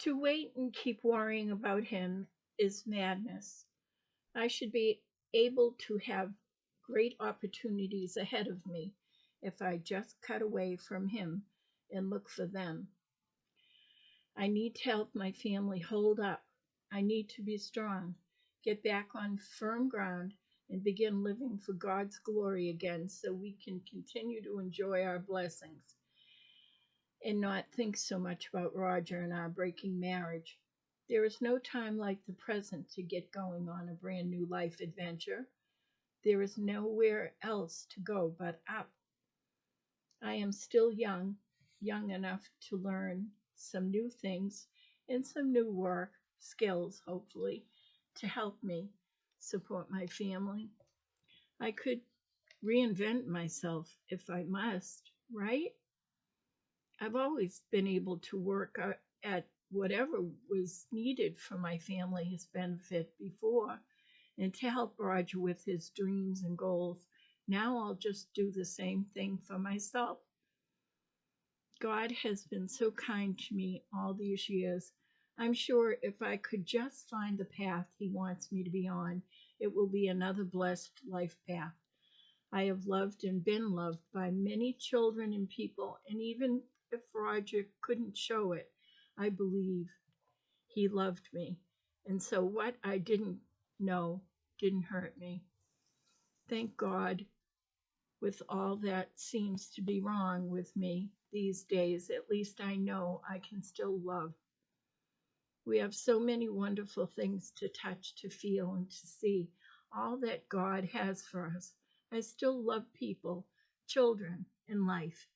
To wait and keep worrying about him is madness. I should be able to have great opportunities ahead of me if I just cut away from him and look for them. I need to help my family hold up. I need to be strong, get back on firm ground, and begin living for God's glory again so we can continue to enjoy our blessings and not think so much about Roger and our breaking marriage. There is no time like the present to get going on a brand new life adventure. There is nowhere else to go but up. I am still young, young enough to learn some new things and some new work, skills, hopefully, to help me support my family. I could reinvent myself if I must, right? I've always been able to work at whatever was needed for my family's benefit before and to help Roger with his dreams and goals. Now I'll just do the same thing for myself. God has been so kind to me all these years. I'm sure if I could just find the path He wants me to be on, it will be another blessed life path. I have loved and been loved by many children and people, and even if Roger couldn't show it, I believe he loved me. And so what I didn't know didn't hurt me. Thank God, with all that seems to be wrong with me these days, at least I know I can still love. We have so many wonderful things to touch, to feel, and to see. All that God has for us. I still love people, children, and life.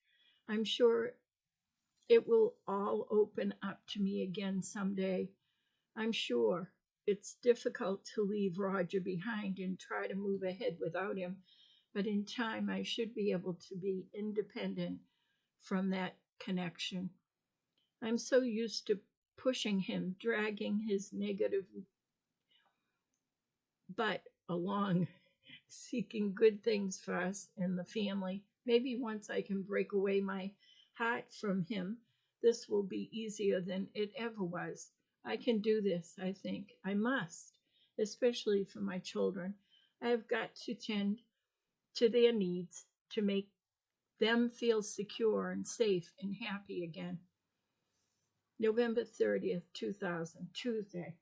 I'm sure it will all open up to me again someday. I'm sure it's difficult to leave Roger behind and try to move ahead without him, but in time I should be able to be independent from that connection. I'm so used to pushing him, dragging his negative butt along, seeking good things for us and the family. Maybe once I can break away my heart from him, this will be easier than it ever was. I can do this, I think. I must, especially for my children. I have got to tend to their needs to make them feel secure and safe and happy again. November 30th, 2000, Tuesday.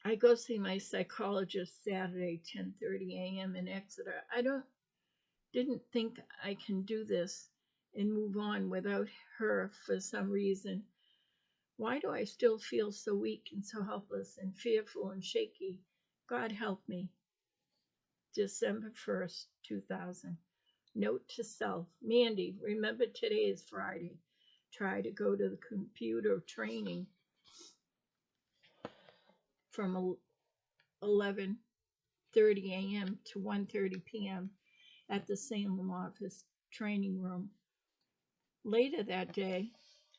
I go see my psychologist Saturday, 10:30 a.m. in Exeter. Didn't think I can do this and move on without her for some reason. Why do I still feel so weak and so helpless and fearful and shaky? God help me. December 1st, 2000. Note to self. Mandy, remember today is Friday. Try to go to the computer training from 11:30 a.m. to 1:30 p.m. at the Salem office training room. Later that day,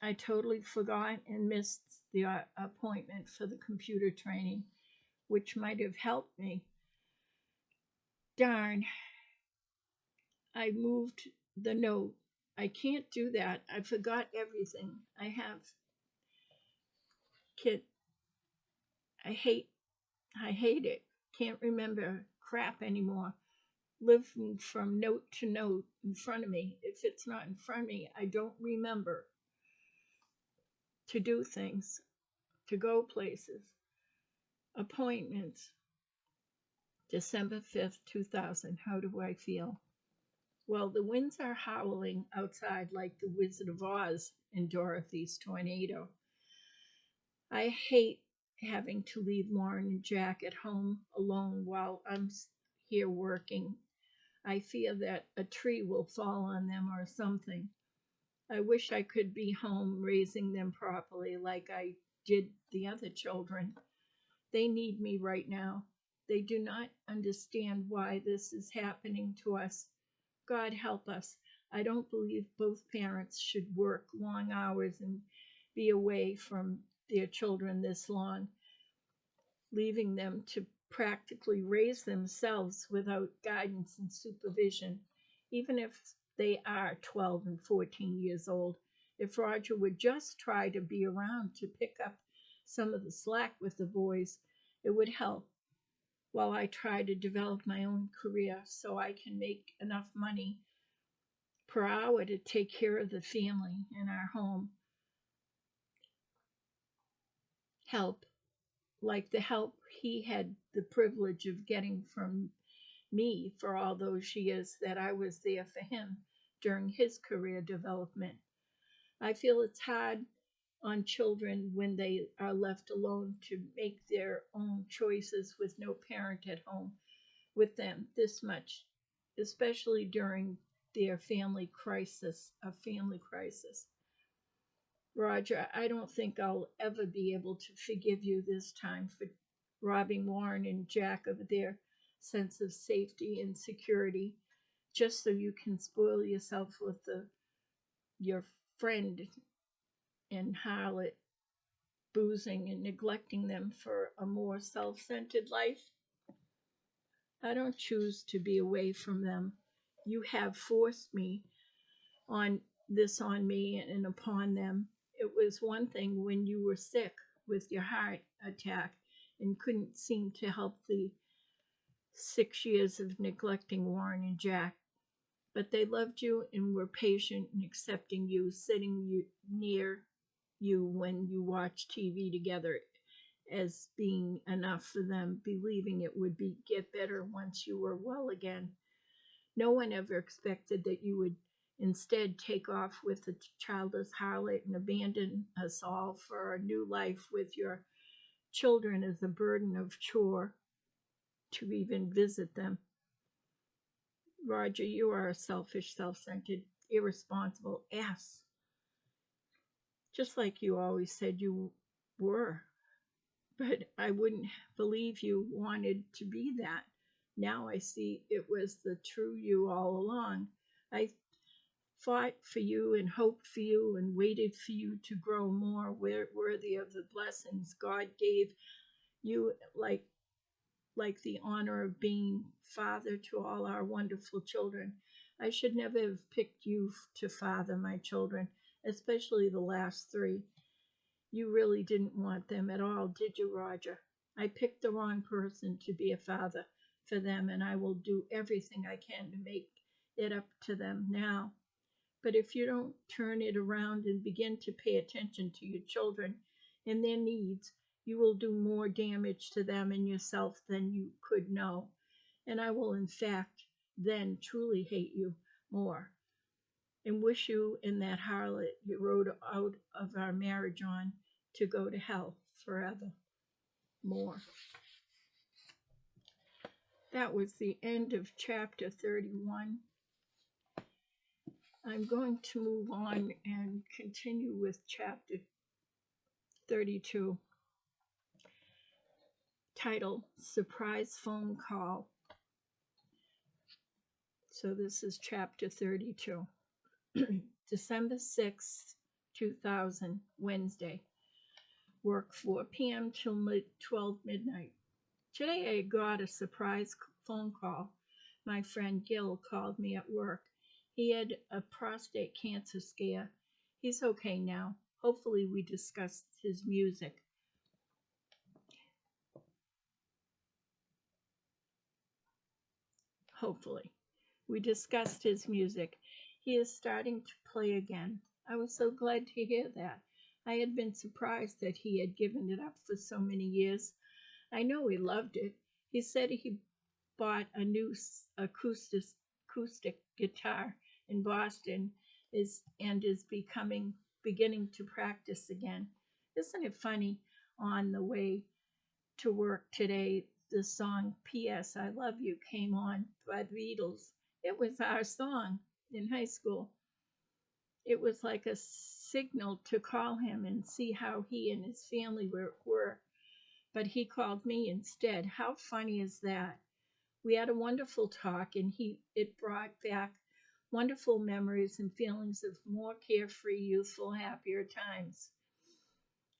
I totally forgot and missed the appointment for the computer training, which might have helped me. Darn, I moved the note. I can't do that. I forgot everything. Kid, I hate it. Can't remember crap anymore. Living from note to note in front of me. If it's not in front of me, I don't remember to do things, to go places. Appointments. December 5th, 2000. How do I feel? Well, the winds are howling outside like the Wizard of Oz in Dorothy's tornado. I hate having to leave Lauren and Jack at home alone while I'm here working. I fear that a tree will fall on them or something. I wish I could be home raising them properly like I did the other children. They need me right now. They do not understand why this is happening to us. God help us. I don't believe both parents should work long hours and be away from their children this long, leaving them to practically raise themselves without guidance and supervision, even if they are 12 and 14 years old. If Roger would just try to be around to pick up some of the slack with the boys, it would help while I try to develop my own career so I can make enough money per hour to take care of the family and our home. Help, like the help he had the privilege of getting from me for all those years that I was there for him during his career development. I feel it's hard on children when they are left alone to make their own choices with no parent at home with them this much, especially during their family crisis. Roger, I don't think I'll ever be able to forgive you this time for robbing Warren and Jack of their sense of safety and security just so you can spoil yourself with your friend and harlot boozing and neglecting them for a more self centered life. I don't choose to be away from them. You have forced me on on me and upon them. It was one thing when you were sick with your heart attack and couldn't seem to help the 6 years of neglecting Warren and Jack. But they loved you and were patient in accepting you, near you when you watched TV together as being enough for them, believing it would get better once you were well again. No one ever expected that you would instead take off with the childless harlot and abandon us all for a new life with your children as a burden of chore to even visit them. Roger, you are a selfish, self-centered, irresponsible ass, just like you always said you were. But I wouldn't believe you wanted to be that. Now I see it was the true you all along. I fought for you and hoped for you and waited for you to grow more worthy of the blessings God gave you, like the honor of being father to all our wonderful children. I should never have picked you to father my children, especially the last three. You really didn't want them at all, did you, Roger? I picked the wrong person to be a father for them, and I will do everything I can to make it up to them now. But if you don't turn it around and begin to pay attention to your children and their needs, you will do more damage to them and yourself than you could know. And I will, in fact, then truly hate you more and wish you and that harlot you rode out of our marriage on to go to hell forever more. That was the end of chapter 31. I'm going to move on and continue with chapter 32, title Surprise Phone Call. So this is chapter 32. December 6th, 2000, Wednesday. Work 4 p.m. till 12 midnight. Today I got a surprise phone call. My friend Gil called me at work. He had a prostate cancer scare. He's okay now. Hopefully we discussed his music. Hopefully. We discussed his music. He is starting to play again. I was so glad to hear that. I had been surprised that he had given it up for so many years. I know he loved it. He said he bought a new acoustic guitar in Boston and is beginning to practice again. Isn't it funny? On the way to work today, the song P.S. I Love You came on by the Beatles. It was our song in high school. It was like a signal to call him and see how he and his family were. But he called me instead. How funny is that? We had a wonderful talk, and it brought back wonderful memories and feelings of more carefree, youthful, happier times.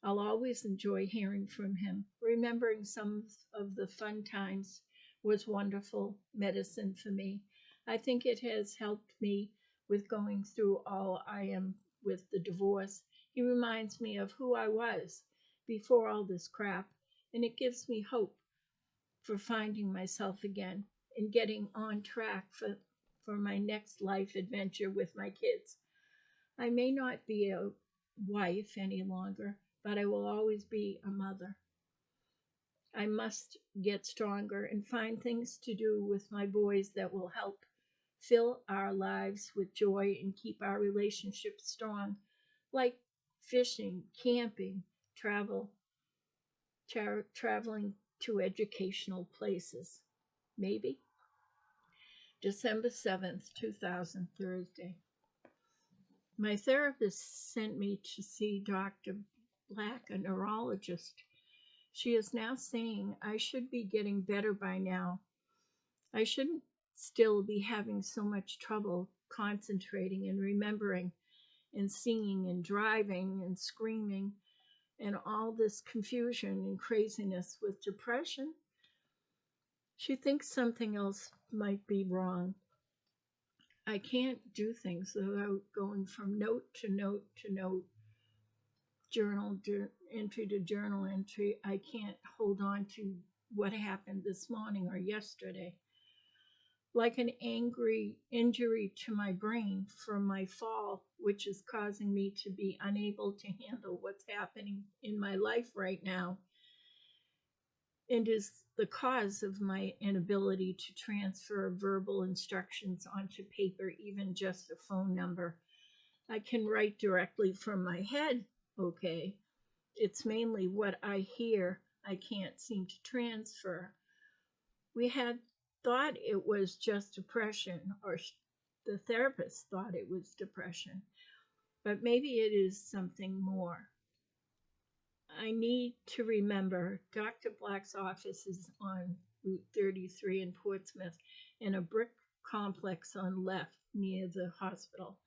I'll always enjoy hearing from him. Remembering some of the fun times was wonderful medicine for me. I think it has helped me with going through all I am with the divorce. He reminds me of who I was before all this crap, and it gives me hope for finding myself again and getting on track for my next life adventure with my kids. I may not be a wife any longer, but I will always be a mother. I must get stronger and find things to do with my boys that will help fill our lives with joy and keep our relationship strong, like fishing, camping, traveling to educational places. Maybe. December 7th, 2000, Thursday. My therapist sent me to see Dr. Black, a neurologist. She is now saying I should be getting better by now. I shouldn't still be having so much trouble concentrating and remembering and singing and driving and screaming and all this confusion and craziness with depression. She thinks something else might be wrong. I can't do things without going from note to note to note, entry to journal entry. I can't hold on to what happened this morning or yesterday. Like an angry injury to my brain from my fall, which is causing me to be unable to handle what's happening in my life right now, and is the cause of my inability to transfer verbal instructions onto paper, even just a phone number. I can write directly from my head, okay. It's mainly what I hear I can't seem to transfer. We had thought it was just depression, or the therapist thought it was depression, but maybe it is something more. I need to remember Dr. Black's office is on Route 33 in Portsmouth in a brick complex on left near the hospital.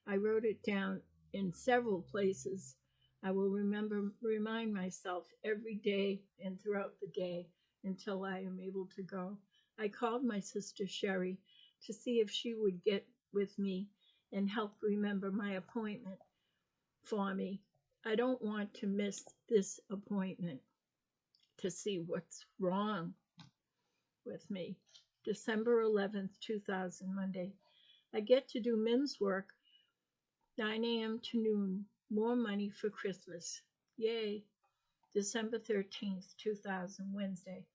I wrote it down in several places. I will remind myself every day and throughout the day until I am able to go. I called my sister Sherry to see if she would get with me and help remember my appointment for me. I don't want to miss this appointment to see what's wrong with me. December 11th, 2000, Monday. I get to do Mim's work 9 a.m. to noon. More money for Christmas. Yay. December 13th, 2000, Wednesday.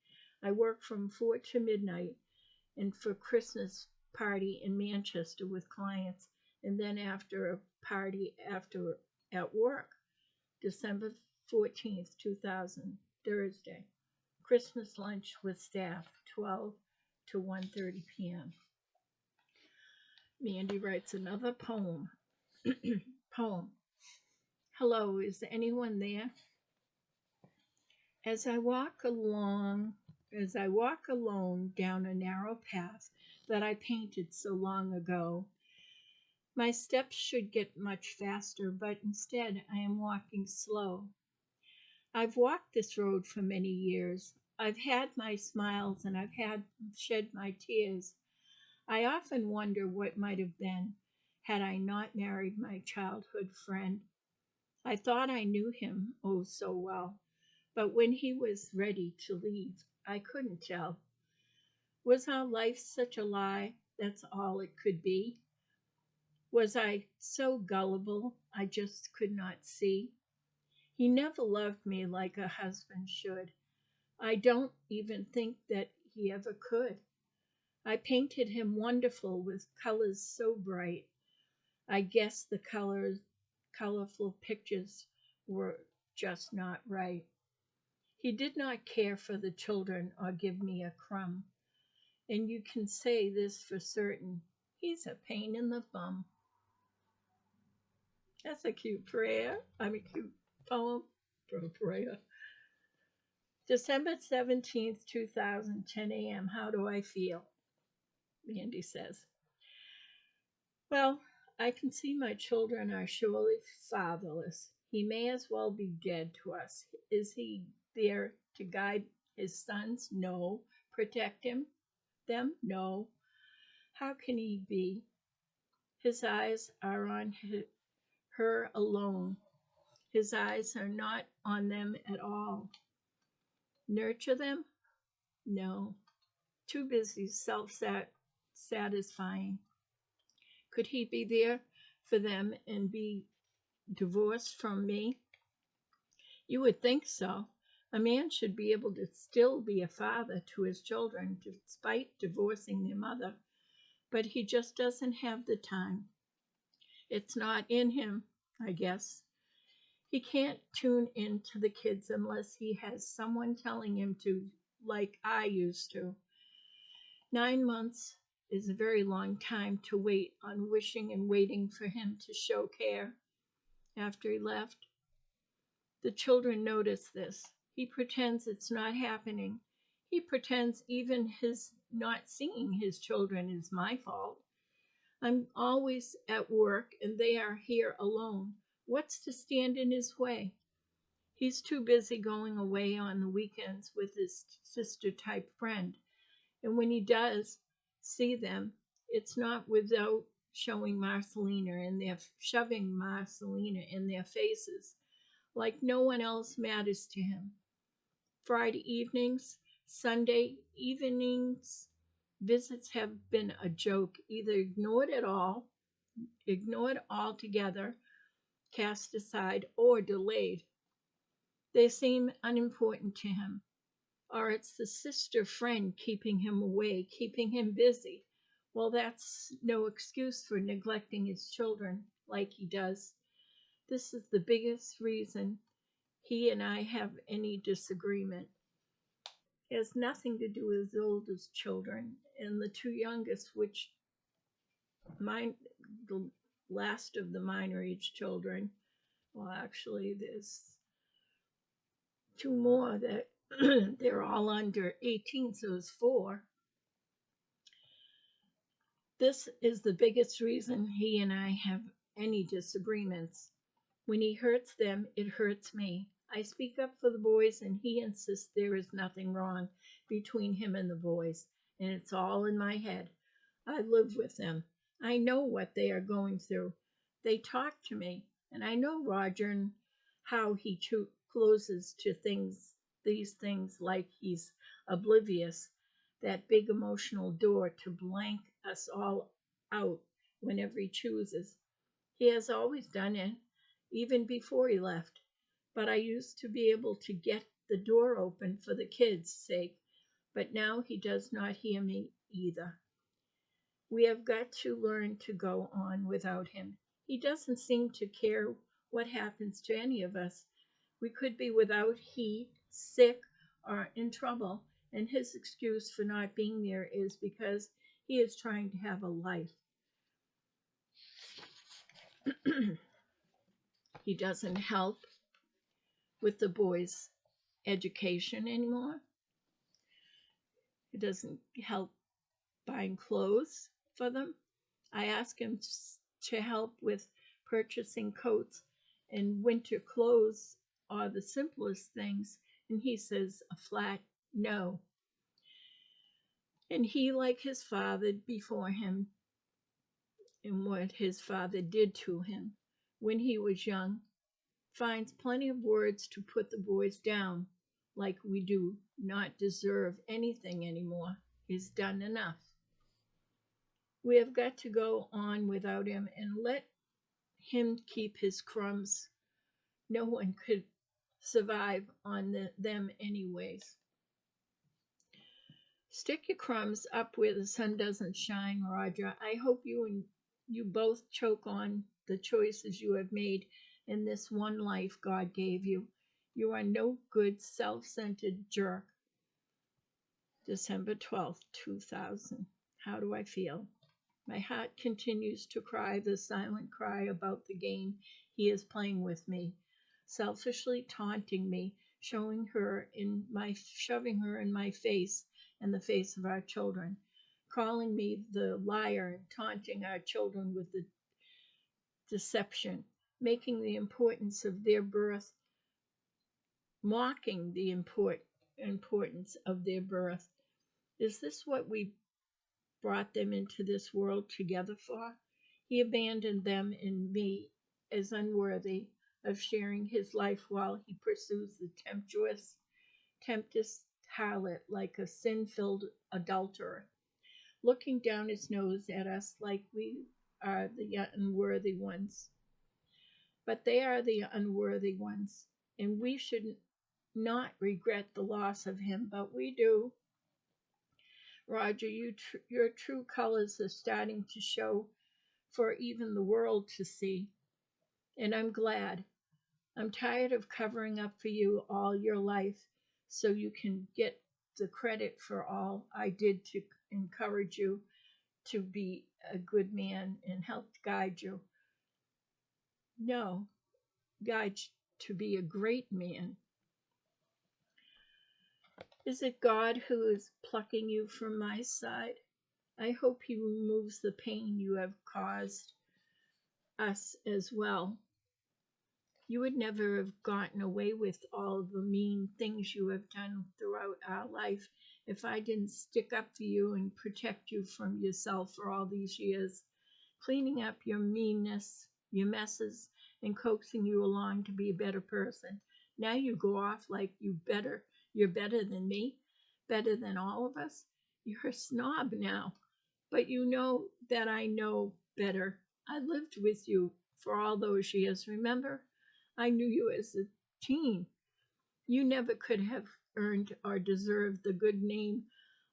I work from 4 to midnight and for Christmas party in Manchester with clients, and then after a party after at work. December 14th, 2000, Thursday. Christmas lunch with staff, 12 to 1:30 p.m. Mandy writes another poem. Poem. Hello, is anyone there? As I walk alone down a narrow path that I painted so long ago, my steps should get much faster, but instead I am walking slow. I've walked this road for many years. I've had my smiles and I've had shed my tears. I often wonder what might have been had I not married my childhood friend. I thought I knew him oh so well, but when he was ready to leave, I couldn't tell. Was our life such a lie? That's all it could be. Was I so gullible I just could not see? He never loved me like a husband should. I don't even think that he ever could. I painted him wonderful with colors so bright. I guess the colorful pictures were just not right. He did not care for the children or give me a crumb. And you can say this for certain, he's a pain in the bum. That's a cute cute poem for a prayer. December 17th, 2000, 10 a.m. How do I feel? Mandy says, well, I can see my children are surely fatherless. He may as well be dead to us. Is he there to guide his sons? No. Protect them? No. How can he be? His eyes are on her alone. His eyes are not on them at all. Nurture them? No. Too busy self-satisfying. Could he be there for them and be divorced from me? You would think so. A man should be able to still be a father to his children despite divorcing their mother, but he just doesn't have the time. It's not in him, I guess. He can't tune into the kids unless he has someone telling him to, like I used to. 9 months is a very long time to wait on wishing and waiting for him to show care. After he left, the children notice this. He pretends it's not happening. He pretends even his not seeing his children is my fault. I'm always at work and they are here alone. What's to stand in his way? He's too busy going away on the weekends with his sister type friend. And when he does see them, it's not without shoving Marcelina in their faces, like no one else matters to him. Friday evenings, Sunday evenings, visits have been a joke, either ignored altogether, cast aside, or delayed. They seem unimportant to him. Or it's the sister friend keeping him away, keeping him busy. Well, that's no excuse for neglecting his children like he does. This is the biggest reason he and I have any disagreement. It has nothing to do with his oldest children and the two youngest, which the last of the minor age children. Well, actually, there's two more that they're all under 18, so it's four. This is the biggest reason he and I have any disagreements. When he hurts them, it hurts me. I speak up for the boys, and he insists there is nothing wrong between him and the boys, and it's all in my head. I live with them. I know what they are going through. They talk to me, and I know Roger and how he closes to these things like he's oblivious, that big emotional door to blank us all out whenever he chooses. He has always done it, even before he left. But I used to be able to get the door open for the kids' sake, but now he does not hear me either. We have got to learn to go on without him. He doesn't seem to care what happens to any of us. We could be without he, sick, or in trouble, and his excuse for not being there is because he is trying to have a life. He doesn't help with the boys' education anymore. He doesn't help buying clothes for them. I ask him to help with purchasing coats, and winter clothes are the simplest things, and he says a flat no. And he, like his father before him, and what his father did to him when he was young, finds plenty of words to put the boys down, like we do not deserve anything anymore. He's done enough. We have got to go on without him and let him keep his crumbs. No one could survive on them anyways. Stick your crumbs up where the sun doesn't shine, Roger. I hope you both choke on the choices you have made in this one life God gave you. You are no good, self-centered jerk. December 12th, 2000. How do I feel? My heart continues to cry the silent cry about the game he is playing with me, selfishly taunting me, shoving her in my face and the face of our children, calling me the liar and taunting our children with the deception, making the importance of their birth, mocking the importance of their birth. Is this what we brought them into this world together for? He abandoned them and me as unworthy of sharing his life while he pursues the temptress harlot like a sin filled adulterer, looking down his nose at us like we are the unworthy ones. But they are the unworthy ones, and we should not regret the loss of him, but we do. Roger, your true colors are starting to show for even the world to see, and I'm glad. I'm tired of covering up for you all your life so you can get the credit for all I did to encourage you to be a good man and help guide you. No, guide to be a great man. Is it God who is plucking you from my side? I hope he removes the pain you have caused us as well. You would never have gotten away with all the mean things you have done throughout our life if I didn't stick up for you and protect you from yourself for all these years, cleaning up your meanness, your messes, and coaxing you along to be a better person. Now you go off like you're better than me, better than all of us. You're a snob now, but you know that I know better. I lived with you for all those years, remember? I knew you as a teen. You never could have earned or deserved the good name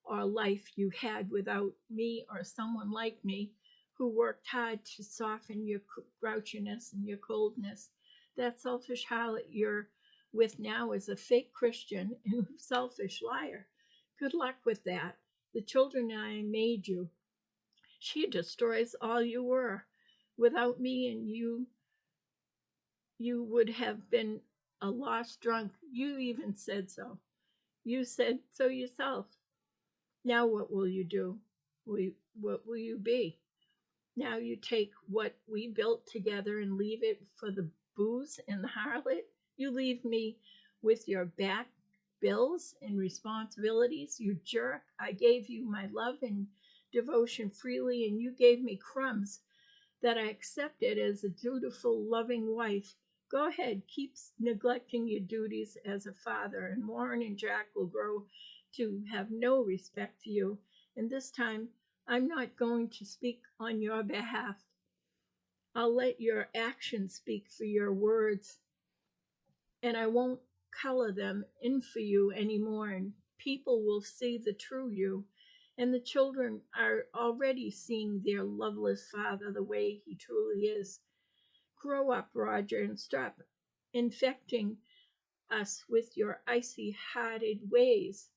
or life you had without me or someone like me who worked hard to soften your grouchiness and your coldness. That selfish harlot you're with now is a fake Christian and selfish liar. Good luck with that. The children I made you. She destroys all you were. Without me and you would have been a lost drunk. You even said so. You said so yourself. Now what will you do? What will you be? Now you take what we built together and leave it for the booze and the harlot? You leave me with your back bills and responsibilities, you jerk. I gave you my love and devotion freely, and you gave me crumbs that I accepted as a dutiful, loving wife. Go ahead, keep neglecting your duties as a father, and Warren and Jack will grow to have no respect for you. And this time, I'm not going to speak on your behalf. I'll let your actions speak for your words, and I won't color them in for you anymore, and people will see the true you. And the children are already seeing their loveless father the way he truly is. Grow up, Roger, and stop infecting us with your icy hearted ways.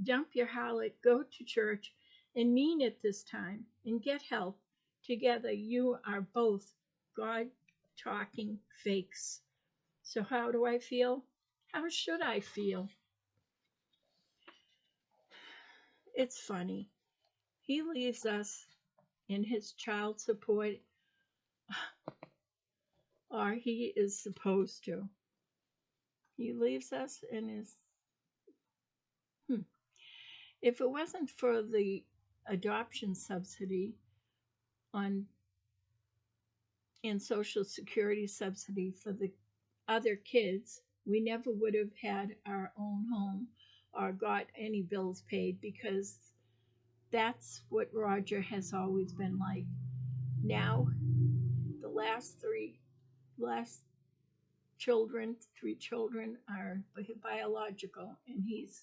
Dump your harlot, go to church, and mean it this time, and get help. Together, you are both God talking fakes. So, how do I feel? How should I feel? It's funny. He leaves us in his child support, or he is supposed to. He leaves us in his. If it wasn't for the adoption subsidy on and Social Security subsidy for the other kids, we never would have had our own home or got any bills paid because that's what Roger has always been like. Now, the last three children are biological, and he's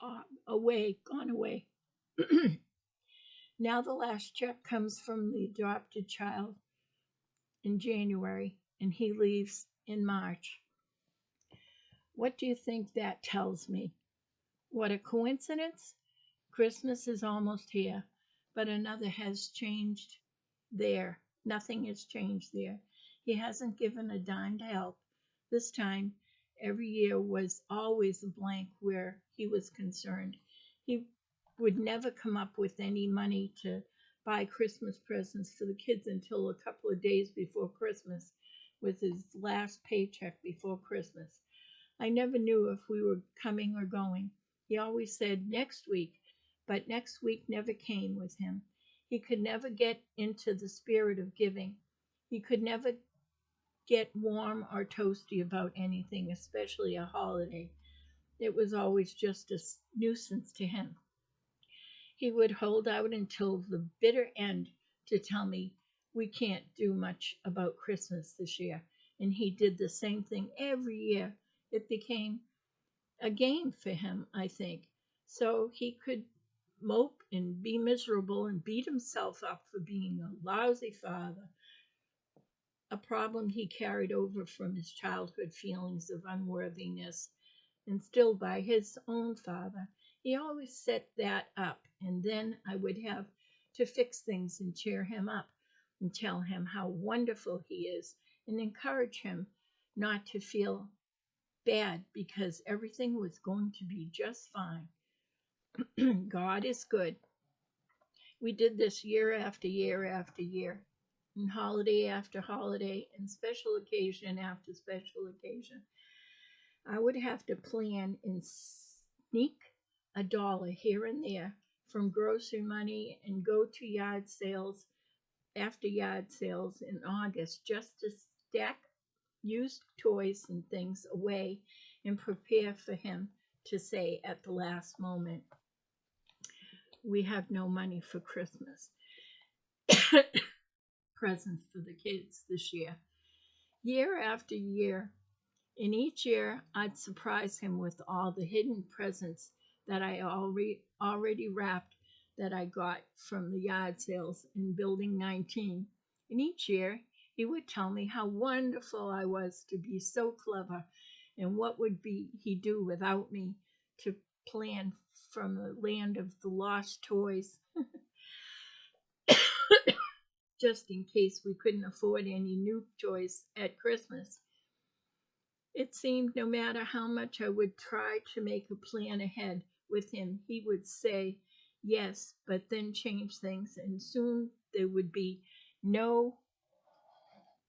gone away. Now the last check comes from the adopted child in January, and he leaves in March. What do you think that tells me? What a coincidence! Christmas is almost here, but another has changed there. Nothing has changed there. He hasn't given a dime to help. This time, every year was always a blank where he was concerned. He would never come up with any money to buy Christmas presents for the kids until a couple of days before Christmas, with his last paycheck before Christmas. I never knew if we were coming or going. He always said next week, but next week never came with him. He could never get into the spirit of giving. He could never get warm or toasty about anything, especially a holiday. It was always just a nuisance to him. He would hold out until the bitter end to tell me we can't do much about Christmas this year. And he did the same thing every year. It became a game for him, I think. So he could mope and be miserable and beat himself up for being a lousy father, a problem he carried over from his childhood feelings of unworthiness instilled by his own father. He always set that up, and then I would have to fix things and cheer him up and tell him how wonderful he is and encourage him not to feel bad because everything was going to be just fine. God is good. We did this year after year after year, and holiday after holiday, and special occasion after special occasion. I would have to plan and sneak a dollar here and there from grocery money and go to yard sales after yard sales in August just to stack used toys and things away and prepare for him to say at the last moment, we have no money for Christmas presents for the kids this year. Year after year, and each year I'd surprise him with all the hidden presents that I already wrapped that I got from the yard sales in Building 19. And each year he would tell me how wonderful I was to be so clever and what would be he do without me to plan from the land of the lost toys just in case we couldn't afford any new toys at Christmas. It seemed no matter how much I would try to make a plan ahead with him, he would say yes, but then change things, and soon there would be no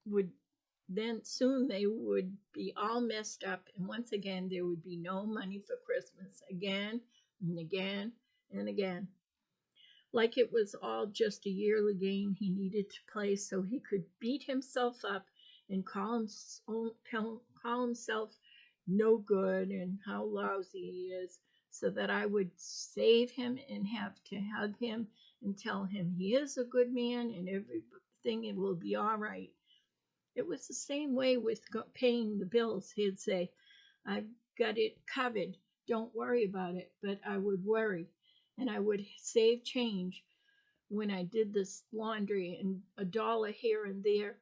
would soon they would be all messed up, and once again there would be no money for Christmas again and again and again. Like it was all just a yearly game he needed to play so he could beat himself up and call himself no good and how lousy he is, so that I would save him and have to hug him and tell him he is a good man and everything will be all right. It was the same way with paying the bills. He'd say, I've got it covered. Don't worry about it. But I would worry, and I would save change when I did this laundry and a dollar here and there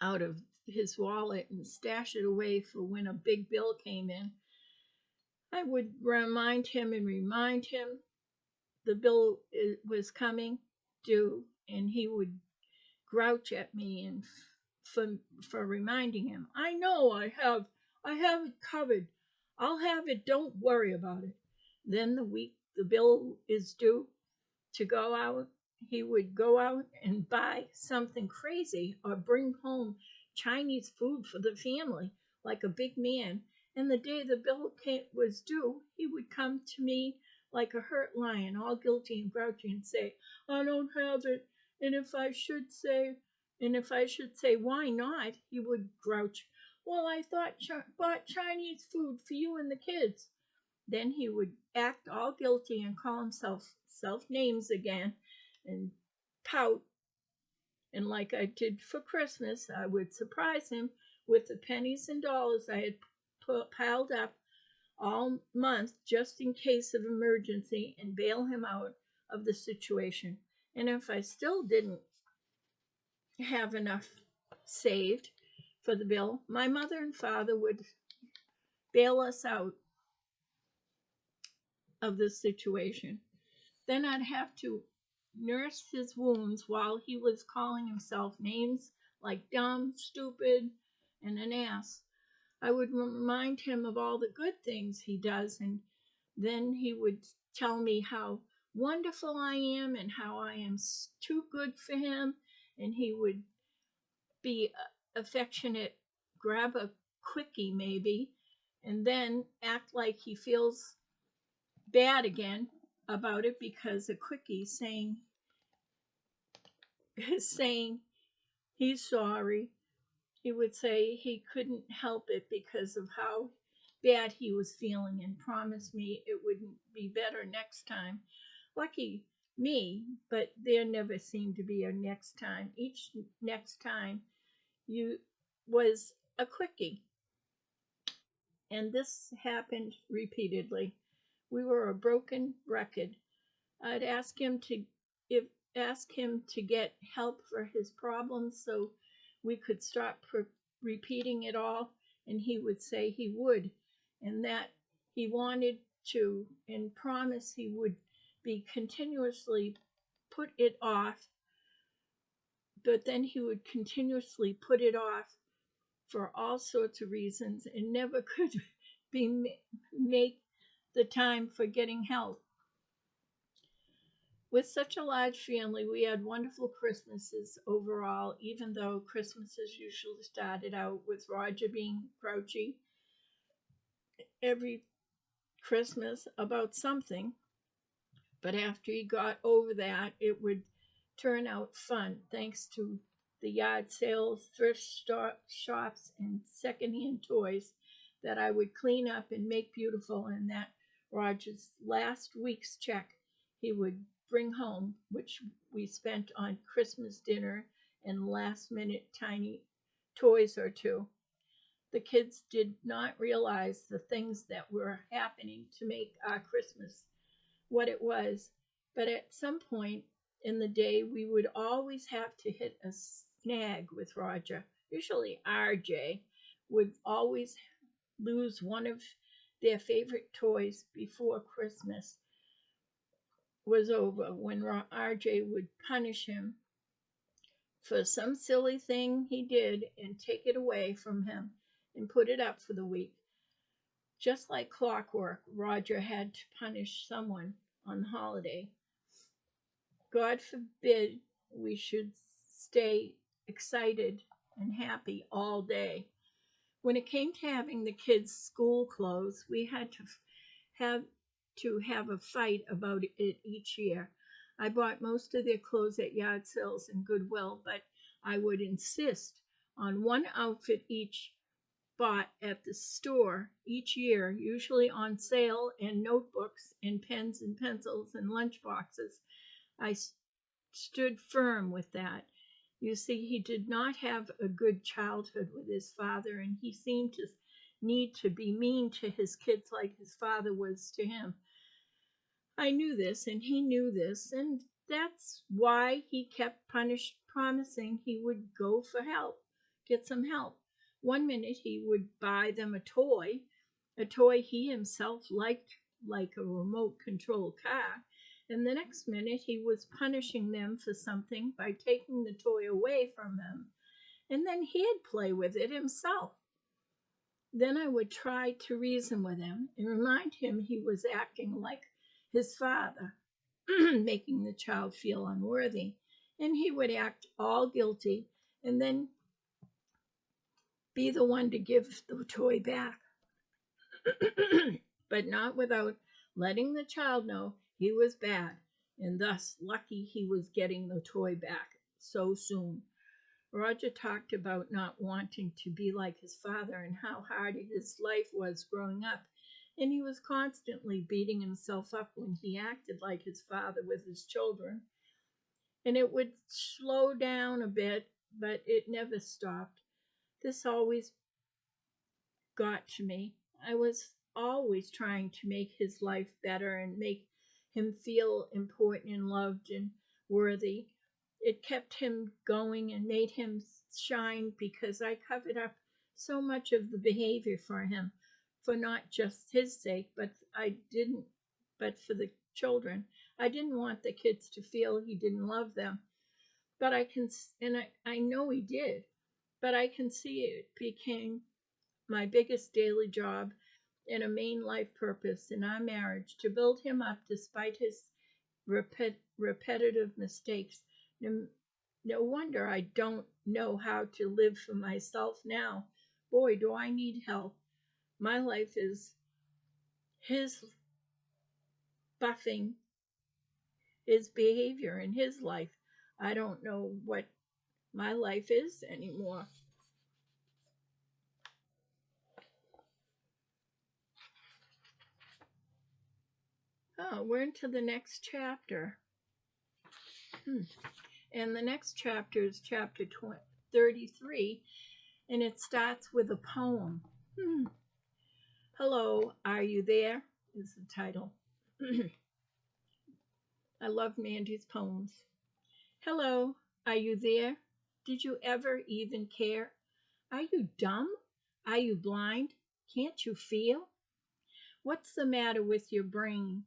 out of his wallet and stash it away for when a big bill came in. I would remind him the bill was coming due, and he would grouch at me and for reminding him. I know I have it covered. I'll have it. Don't worry about it. Then the week the bill is due, to go out, he would go out and buy something crazy or bring home Chinese food for the family like a big man. And the day the bill was due, he would come to me like a hurt lion, all guilty and grouchy, and say, I don't have it. And if I should say, why not? He would grouch, well, I thought bought Chinese food for you and the kids. Then he would act all guilty and call himself self names again and pout. And like I did for Christmas, I would surprise him with the pennies and dollars I had piled up all month just in case of emergency and bail him out of the situation. And if I still didn't have enough saved for the bill, my mother and father would bail us out of the situation. Then I'd have to nurse his wounds while he was calling himself names like dumb, stupid, and an ass. I would remind him of all the good things he does, and then he would tell me how wonderful I am and how I am too good for him, and he would be affectionate, grab a quickie maybe, and then act like he feels bad again about it because a quickie saying he's sorry He would say he couldn't help it because of how bad he was feeling and promised me it wouldn't be better next time. Lucky me, but there never seemed to be a next time. Each next time you was a quickie, and this happened repeatedly. We were a broken record. I'd if ask him to get help for his problems so we could stop repeating it all, and he would say he would, and that he wanted to, and promise he would be continuously put it off, but then he would continuously put it off for all sorts of reasons and never could be make the time for getting help. With such a large family, we had wonderful Christmases overall, even though Christmases usually started out with Roger being grouchy every Christmas about something. But after he got over that, it would turn out fun thanks to the yard sales, shops, and secondhand toys that I would clean up and make beautiful, and that Roger's last week's check he would bring home, which we spent on Christmas dinner and last minute tiny toys or two. The kids did not realize the things that were happening to make our Christmas what it was, but at some point in the day, we would always have to hit a snag with Roger. Usually, RJ would always lose one of their favorite toys before Christmas was over, when RJ would punish him for some silly thing he did and take it away from him and put it up for the week. Just like clockwork, Roger had to punish someone on the holiday. God forbid we should stay excited and happy all day. When it came to having the kids' school clothes, we had have have a fight about it each year. I bought most of their clothes at yard sales and Goodwill, but I would insist on one outfit each bought at the store each year, usually on sale, and notebooks and pens and pencils and lunch boxes. I stood firm with that. You see, he did not have a good childhood with his father, and he seemed to need to be mean to his kids like his father was to him. I knew this, and he knew this, and that's why he kept promising he would go for help, get some help. One minute he would buy them a toy he himself liked, like a remote control car, and the next minute he was punishing them for something by taking the toy away from them, and then he'd play with it himself. Then I would try to reason with him and remind him he was acting like his father, making the child feel unworthy, and he would act all guilty and then be the one to give the toy back, but not without letting the child know he was bad, and thus lucky he was getting the toy back so soon. Roger talked about not wanting to be like his father and how hard his life was growing up, and he was constantly beating himself up when he acted like his father with his children. And it would slow down a bit, but it never stopped. This always got to me. I was always trying to make his life better and make him feel important and loved and worthy. It kept him going and made him shine because I covered up so much of the behavior for him, for not just his sake, but for the children. I didn't want the kids to feel he didn't love them, but I know he did, but I can see it became my biggest daily job and a main life purpose in our marriage to build him up despite his repetitive mistakes. No, no wonder I don't know how to live for myself now. Boy, do I need help. My life is his buffing his behavior in his life. I don't know what my life is anymore. We're into the next chapter. And the next chapter is chapter 33, and it starts with a poem. Hello, Are You There? Is the title. I love Mandy's poems. Hello, are you there? Did you ever even care? Are you dumb? Are you blind? Can't you feel? What's the matter with your brain?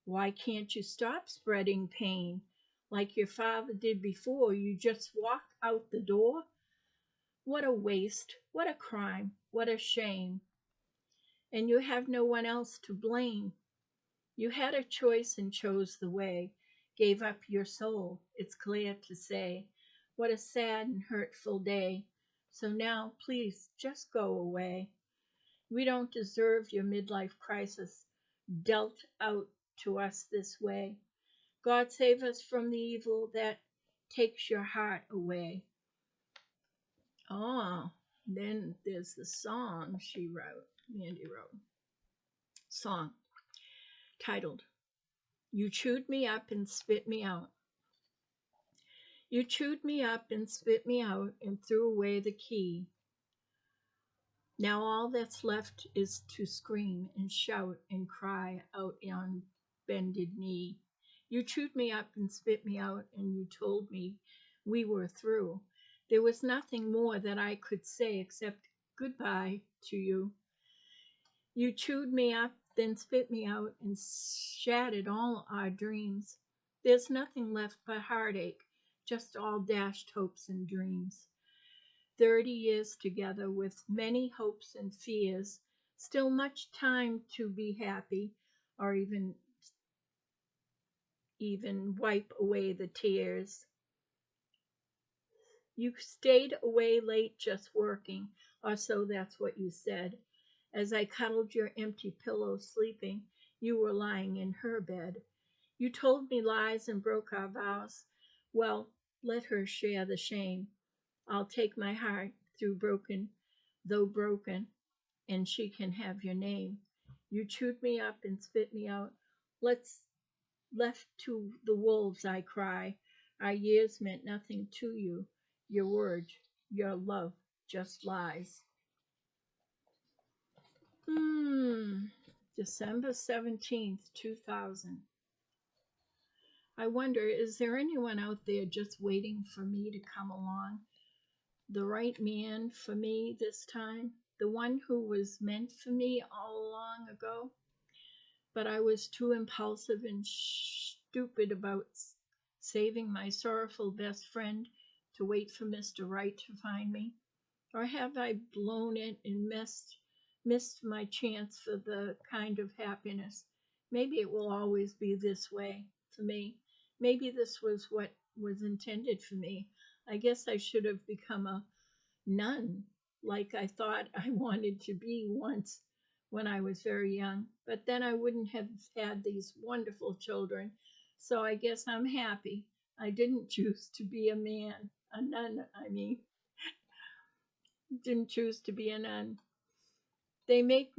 Why can't you stop spreading pain? Like your father did before, you just walk out the door? What a waste, what a crime, what a shame. And you have no one else to blame. You had a choice and chose the way, gave up your soul, it's clear to say. What a sad and hurtful day. So now, please, just go away. We don't deserve your midlife crisis dealt out to us this way. God save us from the evil that takes your heart away. Oh, then there's the song Mandy wrote. Song titled, You Chewed Me Up and Spit Me Out. You chewed me up and spit me out and threw away the key. Now all that's left is to scream and shout and cry out on bended knee. You chewed me up and spit me out, and you told me we were through. There was nothing more that I could say except goodbye to you. You chewed me up, then spit me out, and shattered all our dreams. There's nothing left but heartache, just all dashed hopes and dreams. 30 years together with many hopes and fears, still much time to be happy or even wipe away the tears. You stayed away late just working, or so that's what you said. As I cuddled your empty pillow sleeping, you were lying in her bed. You told me lies and broke our vows. Well, let her share the shame. I'll take my heart through though broken, and she can have your name. You chewed me up and spit me out. Left to the wolves I cry. Our years meant nothing to you. Your word, your love just lies. December 17th, 2000. I wonder, is there anyone out there just waiting for me to come along? The right man for me this time? The one who was meant for me all long ago? But I was too impulsive and stupid about saving my sorrowful best friend to wait for Mr. Right to find me. Or have I blown it and missed my chance for the kind of happiness? Maybe it will always be this way for me. Maybe this was what was intended for me. I guess I should have become a nun like I thought I wanted to be once when I was very young. But then I wouldn't have had these wonderful children. So I guess I'm happy. I didn't choose to be a nun, I mean. Didn't choose to be a nun. They make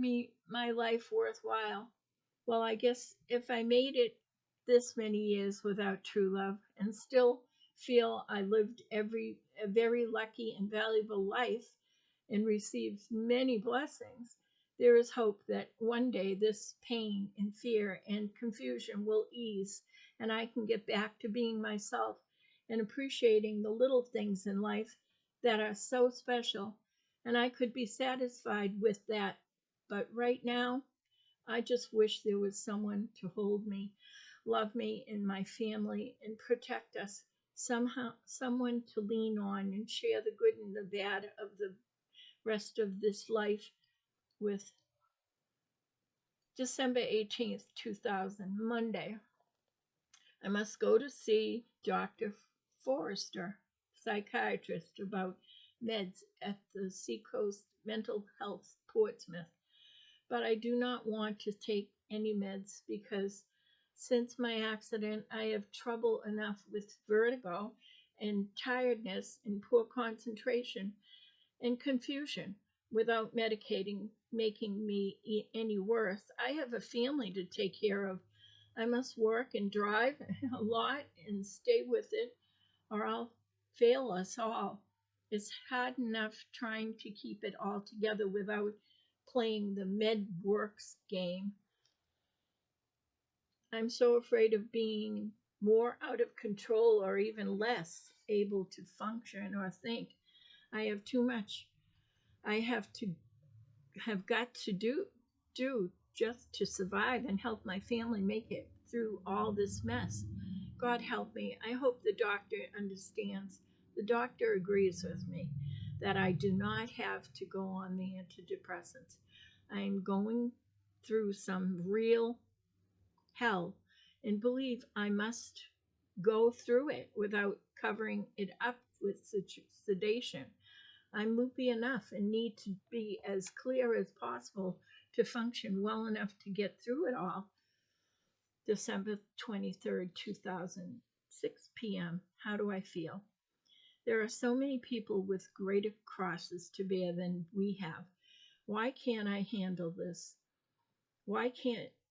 my life worthwhile. Well, I guess if I made it this many years without true love and still feel I lived a very lucky and valuable life and received many blessings, there is hope that one day this pain and fear and confusion will ease and I can get back to being myself and appreciating the little things in life that are so special, and I could be satisfied with that. But right now, I just wish there was someone to hold me, love me and my family, and protect us. Someone to lean on and share the good and the bad of the rest of this life with. December 18th, 2000, Monday. I must go to see Dr. Forrester, psychiatrist, about meds at the Seacoast Mental Health, Portsmouth. But I do not want to take any meds because since my accident, I have trouble enough with vertigo and tiredness and poor concentration and confusion without medicating making me any worse. I have a family to take care of. I must work and drive a lot and stay with it, or I'll fail us all. It's hard enough trying to keep it all together without playing the med works game. I'm so afraid of being more out of control or even less able to function or think. I have too much I have got to do just to survive and help my family make it through all this mess. God help me. I hope the doctor understands. The doctor agrees with me that I do not have to go on the antidepressants. I am going through some real hell and believe I must go through it without covering it up with sedation. I'm loopy enough and need to be as clear as possible to function well enough to get through it all. December 23rd, 2006 p.m. How do I feel? There are so many people with greater crosses to bear than we have. Why can't I handle this? Why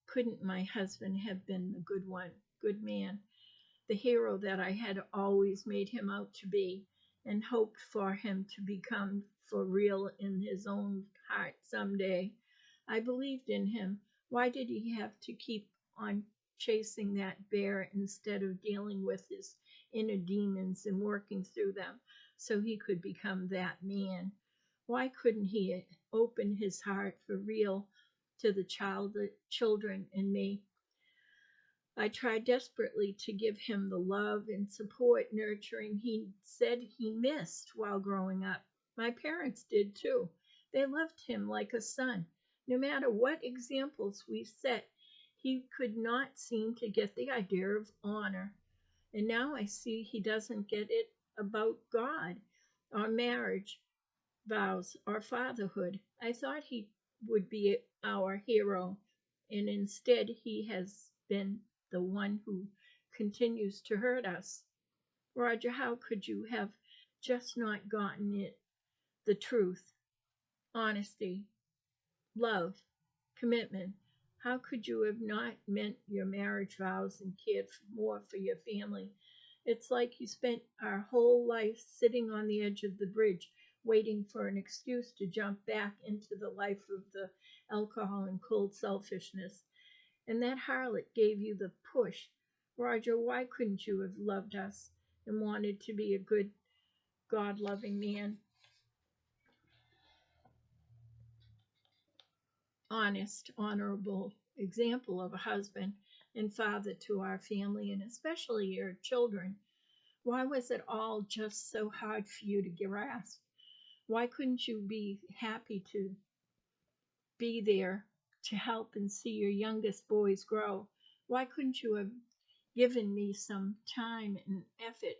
couldn't my husband have been the good one, good man, the hero that I had always made him out to be and hoped for him to become for real in his own heart someday? I believed in him. Why did he have to keep on chasing that bear instead of dealing with his inner demons and working through them so he could become that man? Why couldn't he open his heart for real to the children in me? I tried desperately to give him the love and support, nurturing he said he missed while growing up. My parents did too. They loved him like a son. No matter what examples we set, he could not seem to get the idea of honor. And now I see he doesn't get it about God or marriage vows or fatherhood. I thought he would be our hero, and instead he has been the one who continues to hurt us. Roger, how could you have just not gotten it? The truth, honesty, love, commitment. How could you have not meant your marriage vows and cared more for your family? It's like you spent our whole life sitting on the edge of the bridge, waiting for an excuse to jump back into the life of the alcohol and cold selfishness. And that harlot gave you the push. Roger, why couldn't you have loved us and wanted to be a good, God loving man? Honest, honorable example of a husband and father to our family and especially your children. Why was it all just so hard for you to grasp? Why couldn't you be happy to be there to help and see your youngest boys grow? Why couldn't you have given me some time and effort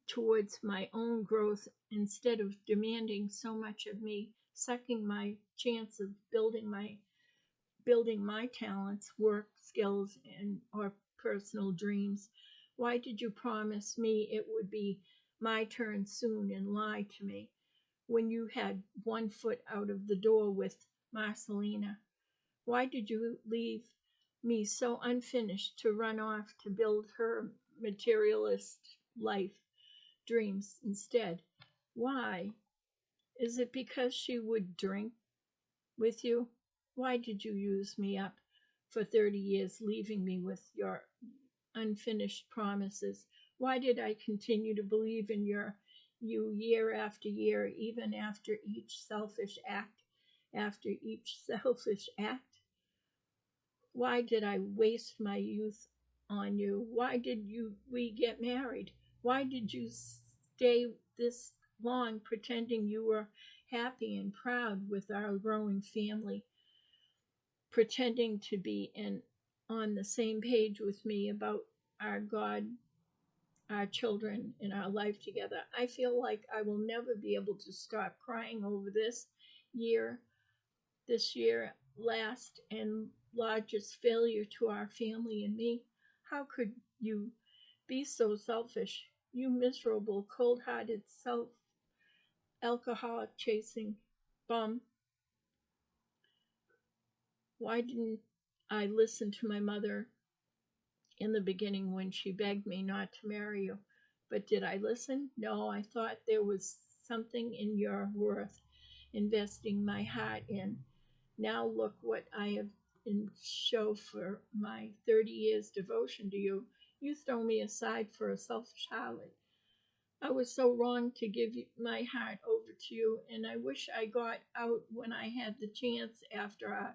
towards my own growth instead of demanding so much of me, sucking my chance of building my talents, work, skills, and or personal dreams? Why did you promise me it would be my turn soon and lie to me when you had one foot out of the door with Marcelina? Why did you leave me so unfinished to run off to build her materialist life dreams instead? Why? Is it because she would drink with you? Why did you use me up for 30 years, leaving me with your unfinished promises? Why did I continue to believe in you year after year, even after each selfish act? After each selfish act? Why did I waste my youth on you? Why did we get married? Why did you stay this long pretending you were happy and proud with our growing family, pretending to be on the same page with me about our God, our children, and our life together? I feel like I will never be able to stop crying over year, this year, last and largest failure to our family and me. How could you be so selfish? You miserable, cold hearted, self alcoholic chasing bum. Why didn't I listened to my mother in the beginning when she begged me not to marry you. But did I listen? No, I thought there was something in your worth investing my heart in. Now look what I have in show for my 30 years devotion to you. You throw me aside for a selfish harlot. I was so wrong to give my heart over to you, and I wish I got out when I had the chance after our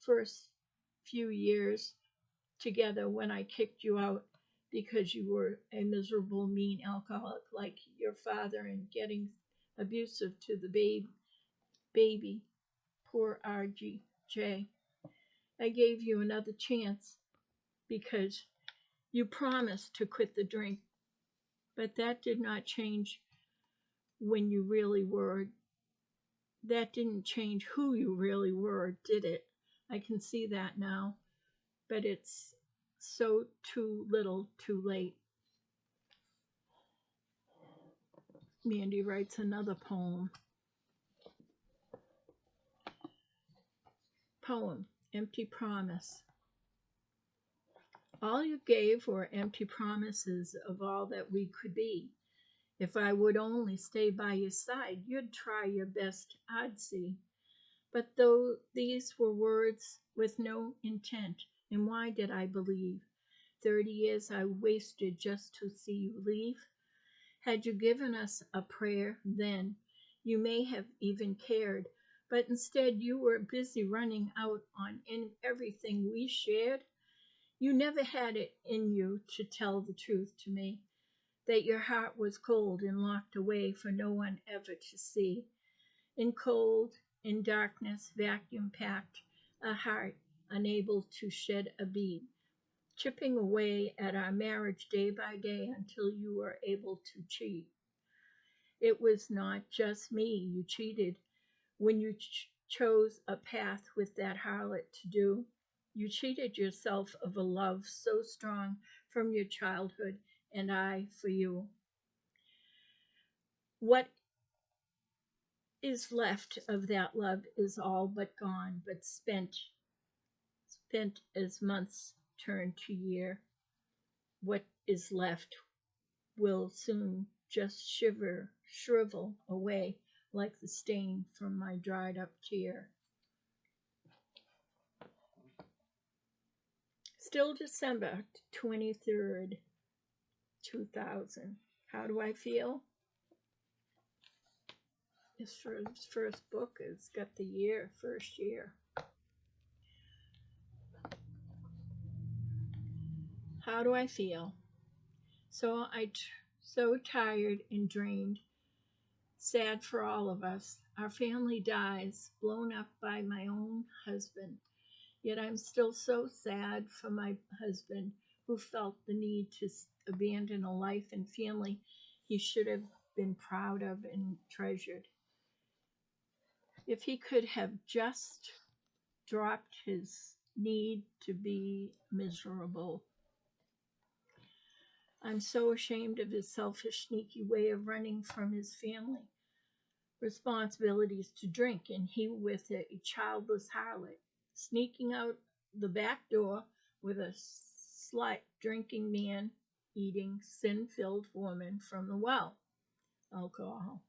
first few years together when I kicked you out because you were a miserable, mean alcoholic like your father and getting abusive to the baby. Poor RGJ. I gave you another chance because you promised to quit the drink, but that did not change when you really were. That didn't change who you really were, did it? I can see that now, but it's so too little too late. Mandy writes another poem. Poem, Empty Promise. All you gave were empty promises of all that we could be. If I would only stay by your side, you'd try your best, I'd see. But though these were words with no intent, and why did I believe? 30 years I wasted just to see you leave. Had you given us a prayer then, you may have even cared, but instead you were busy running out on everything we shared. You never had it in you to tell the truth to me, that your heart was cold and locked away for no one ever to see. In cold, in darkness, vacuum packed, a heart unable to shed a bead, chipping away at our marriage day by day until you were able to cheat. It was not just me you cheated when you chose a path with that harlot to do. You cheated yourself of a love so strong from your childhood, and I for you. What is left of that love is all but gone, but spent as months turn to year. What is left will soon just shrivel away like the stain from my dried up tear. Still December 23rd, 2000. How do I feel? His first book has got the year, first year. How do I feel? So so tired and drained, sad for all of us. Our family dies, blown up by my own husband. Yet I'm still so sad for my husband who felt the need to abandon a life and family he should have been proud of and treasured. If he could have just dropped his need to be miserable. I'm so ashamed of his selfish, sneaky way of running from his family responsibilities to drink, and he with a childless harlot, sneaking out the back door with a slut drinking man, eating sin-filled woman from the well. Alcohol.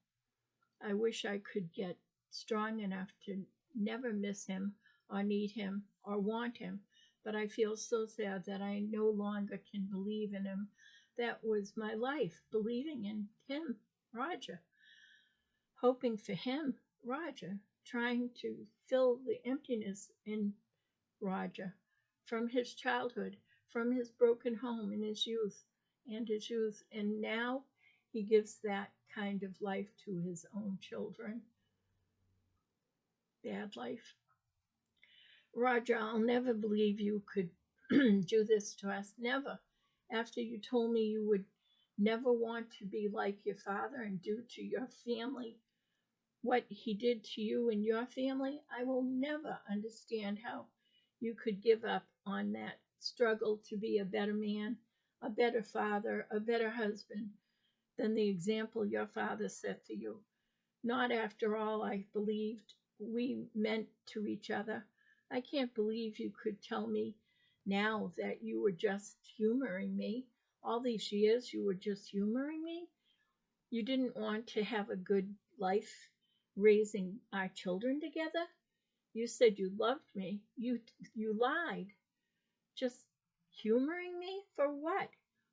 I wish I could get strong enough to never miss him or need him or want him, but I feel so sad that I no longer can believe in him. That was my life, believing in him, Roger, hoping for him, Roger, trying to fill the emptiness in Roger from his childhood, from his broken home in his youth, and now he gives that kind of life to his own children. Bad life. Roger, I'll never believe you could do this to us. Never. After you told me you would never want to be like your father and do to your family what he did to you and your family, I will never understand how you could give up on that struggle to be a better man, a better father, a better husband than the example your father set for you. Not after all I believed we meant to each other. I can't believe you could tell me now that you were just humoring me. All these years you were just humoring me. You didn't want to have a good life raising our children together. You said you loved me. You lied. Just humoring me for what?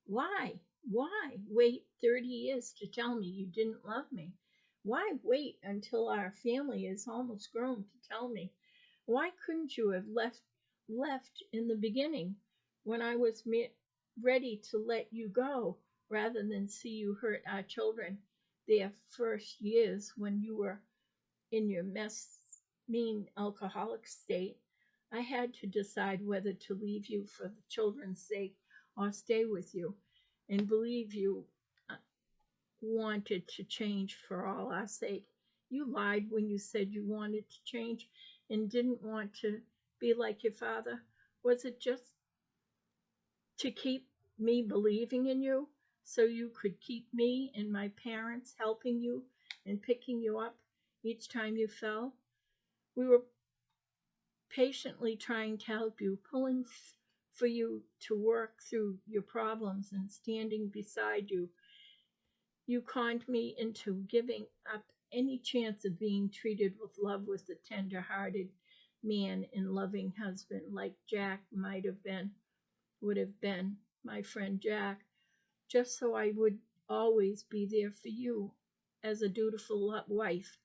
Why? Why wait 30 years to tell me you didn't love me? Why wait until our family is almost grown to tell me? Why couldn't you have left in the beginning when I was ready to let you go rather than see you hurt our children their first years when you were in your mean alcoholic state? I had to decide whether to leave you for the children's sake or stay with you and believe you uh, wanted to change for all our sake. You lied when you said you wanted to change and didn't want to be like your father. Was it just to keep me believing in you so you could keep me and my parents helping you and picking you up each time you fell? We were patiently trying to help you, pulling for you to work through your problems and standing beside you. You conned me into giving up any chance of being treated with love with a tender hearted man and loving husband like Jack might have been, would have been, my friend Jack, just so I would always be there for you as a dutiful wife.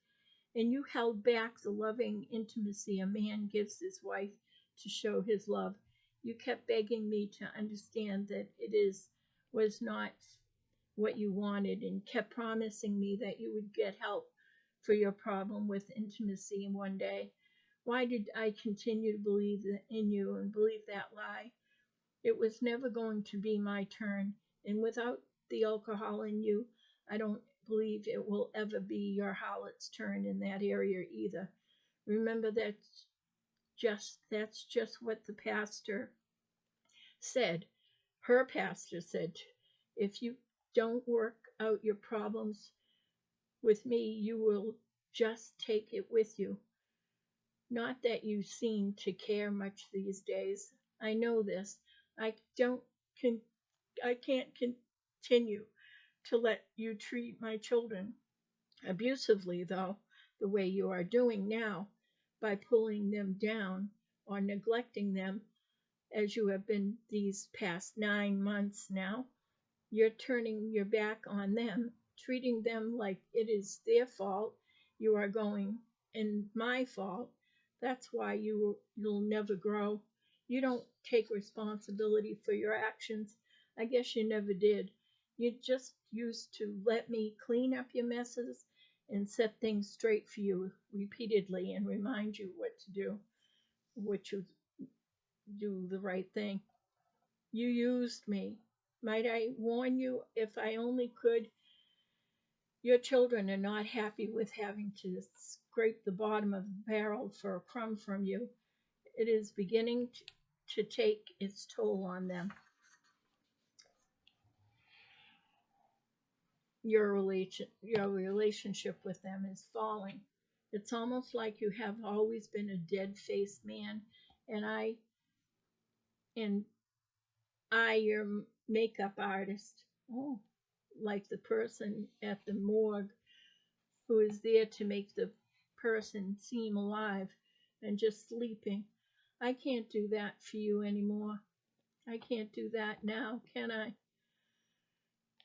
And you held back the loving intimacy a man gives his wife to show his love. You kept begging me to understand that was not what you wanted and kept promising me that you would get help for your problem with intimacy one day. Why did I continue to believe in you and believe that lie? It was never going to be my turn, and without the alcohol in you, I don't believe it will ever be your harlot's turn in that area either. Remember that's just what the pastor said. Her pastor said, if you don't work out your problems with me, you will just take it with you. Not that you seem to care much these days. I know this. I don't con- I can't continue to let you treat my children abusively, though, the way you are doing now, by pulling them down or neglecting them as you have been these past 9 months now. You're turning your back on them, treating them like it is their fault you are going and my fault. That's why you'll never grow. You don't take responsibility for your actions. I guess you never did. You just used to let me clean up your messes and set things straight for you repeatedly and remind you what to do, which you do the right thing. You used me. Might I warn you, if I only could, your children are not happy with having to scrape the bottom of the barrel for a crumb from you. It is beginning to take its toll on them. Your relationship with them is falling. It's almost like you have always been a dead-faced man, and and I, your makeup artist, oh, like the person at the morgue who is there to make the person seem alive and just sleeping. I can't do that for you anymore. I can't do that now, can I?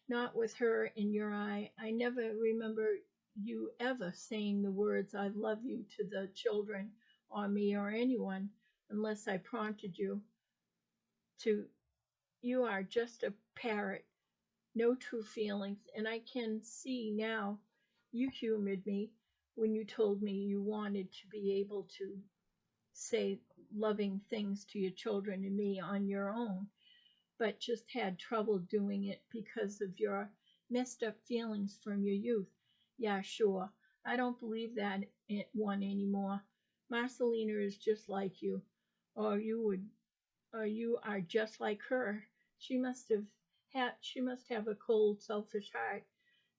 Not with her in your eye. I never remember you ever saying the words I love you to the children or me or anyone unless I prompted you to. You are just a parrot, no true feelings, and I can see now you humored me when you told me you wanted to be able to say loving things to your children and me on your own, but just had trouble doing it because of your messed up feelings from your youth. Yeah, sure. I don't believe that one anymore. Marcelina is just like you, or you would, or you are just like her. She must have a cold, selfish heart.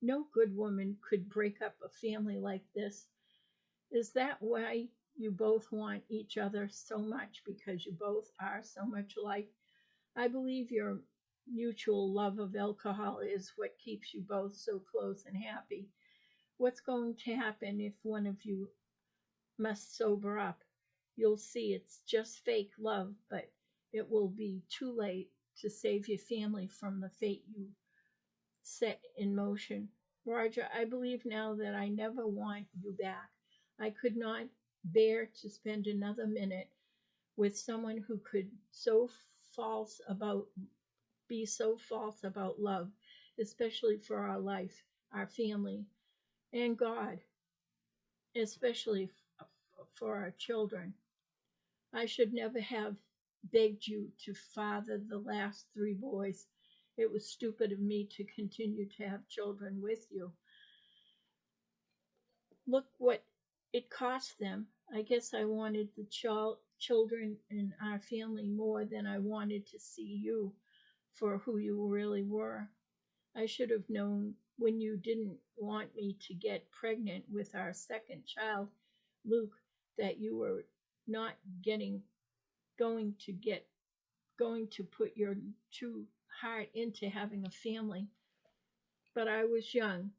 No good woman could break up a family like this. Is that why you both want each other so much because you both are so much alike. I believe your mutual love of alcohol is what keeps you both so close and happy. What's going to happen if one of you must sober up? You'll see it's just fake love, but it will be too late to save your family from the fate you set in motion. Roger, I believe now that I never want you back. I could not bear to spend another minute with someone who could false about be so false about love, especially for our life, our family, and God, especially for our children. I should never have begged you to father the last three boys. It was stupid of me to continue to have children with you. Look what it cost them. I guess I wanted the children in our family more than I wanted to see you for who you really were. I should have known when you didn't want me to get pregnant with our second child, Luke, that you were not getting going to put your true heart into having a family. But I was young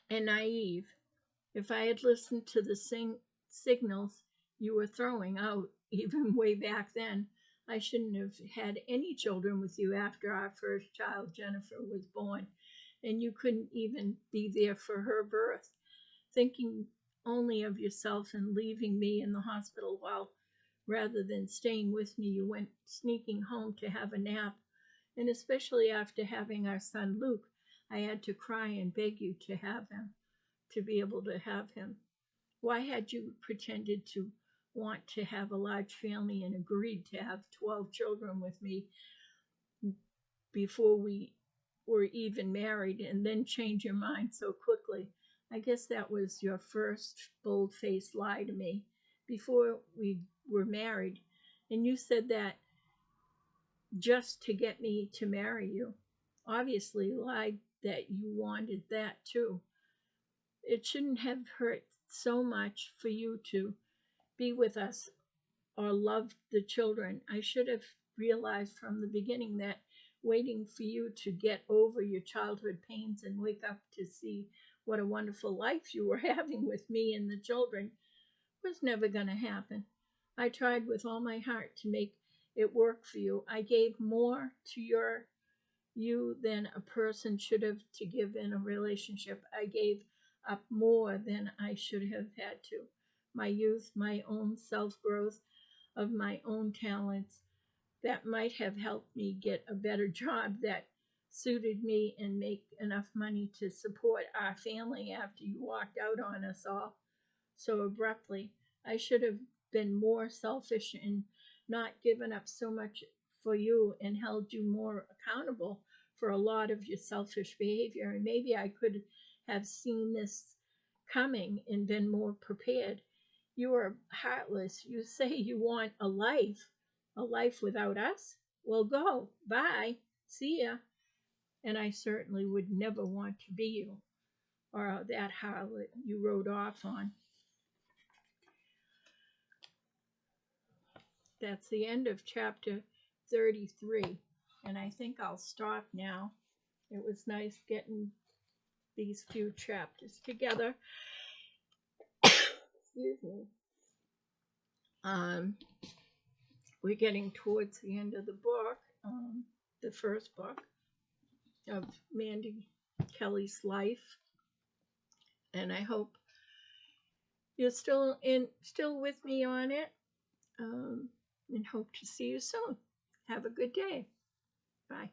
and naive. If I had listened to the signals you were throwing out, even way back then, I shouldn't have had any children with you after our first child, Jennifer, was born, and you couldn't even be there for her birth. Thinking only of yourself and leaving me in the hospital while, rather than staying with me, you went sneaking home to have a nap. And especially after having our son Luke, I had to cry and beg you to have him, to be able to have him. Why had you pretended to want to have a large family and agreed to have 12 children with me before we were even married and then change your mind so quickly? I guess that was your first bold-faced lie to me before we were married. And you said that just to get me to marry you. Obviously lied that you wanted that too. It shouldn't have hurt so much for you to be with us or love the children. I should have realized from the beginning that waiting for you to get over your childhood pains and wake up to see what a wonderful life you were having with me and the children was never going to happen. I tried with all my heart to make it work for you. I gave more to you than a person should have to give in a relationship. I gave up more than I should have had to. My youth, my own self-growth of my own talents that might have helped me get a better job that suited me and make enough money to support our family after you walked out on us all so abruptly. I should have been more selfish and not given up so much for you and held you more accountable for a lot of your selfish behavior. And maybe I could have seen this coming and been more prepared. You are heartless. You say you want a life without us? Well, go. Bye. See ya. And I certainly would never want to be you or that harlot you rode off on. That's the end of chapter 33. And I think I'll stop now. It was nice getting these few chapters together. Excuse me. We're getting towards the end of the book, the first book of Mandy Kelly's life. And I hope you're still with me on it. And hope to see you soon. Have a good day. Bye.